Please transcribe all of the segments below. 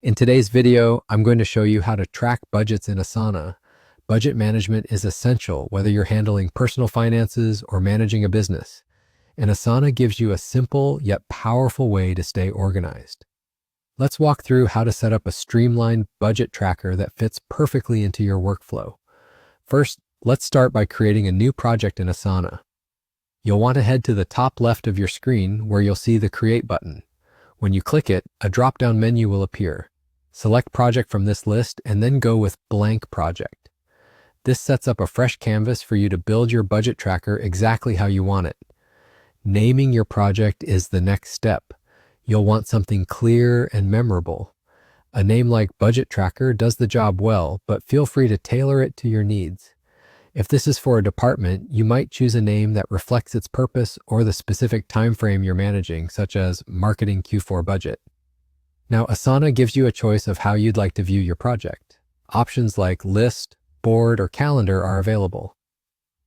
In today's video, I'm going to show you how to track budgets in Asana. Budget management is essential whether you're handling personal finances or managing a business, and Asana gives you a simple yet powerful way to stay organized. Let's walk through how to set up a streamlined budget tracker that fits perfectly into your workflow. First, let's start by creating a new project in Asana. You'll want to head to the top left of your screen where you'll see the Create button. When you click it, a drop-down menu will appear. Select Project from this list and then go with Blank Project. This sets up a fresh canvas for you to build your budget tracker exactly how you want it. Naming your project is the next step. You'll want something clear and memorable. A name like Budget Tracker does the job well, but feel free to tailor it to your needs. If this is for a department, you might choose a name that reflects its purpose or the specific time frame you're managing, such as Marketing Q4 Budget. Now, Asana gives you a choice of how you'd like to view your project. Options like List, Board, or Calendar are available.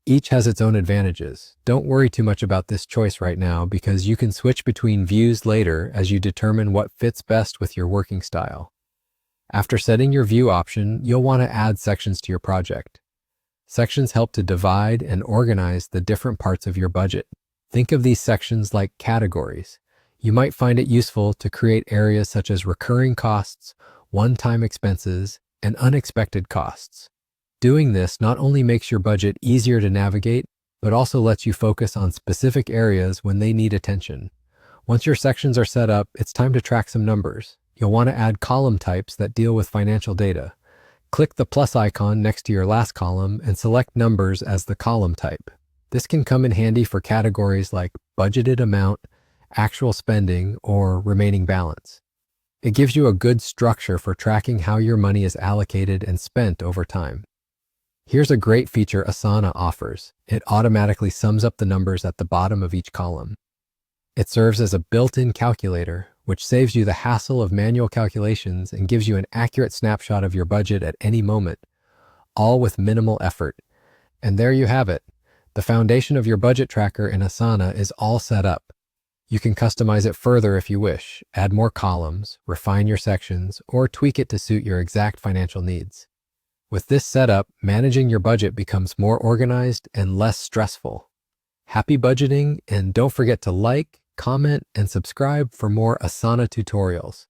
Each has its own advantages. Don't worry too much about this choice right now because you can switch between views later as you determine what fits best with your working style. After setting your view option, you'll want to add sections to your project. Sections help to divide and organize the different parts of your budget. Think of these sections like categories. You might find it useful to create areas such as recurring costs, one-time expenses, and unexpected costs. Doing this not only makes your budget easier to navigate, but also lets you focus on specific areas when they need attention. Once your sections are set up, it's time to track some numbers. You'll want to add column types that deal with financial data. Click the plus icon next to your last column and select Numbers as the column type. This can come in handy for categories like budgeted amount, actual spending, or remaining balance. It gives you a good structure for tracking how your money is allocated and spent over time. Here's a great feature Asana offers. It automatically sums up the numbers at the bottom of each column. It serves as a built-in calculator, which saves you the hassle of manual calculations and gives you an accurate snapshot of your budget at any moment, all with minimal effort. And there you have it. The foundation of your budget tracker in Asana is all set up. You can customize it further if you wish, add more columns, refine your sections, or tweak it to suit your exact financial needs. With this setup, managing your budget becomes more organized and less stressful. Happy budgeting, and don't forget to like, comment, and subscribe for more Asana tutorials.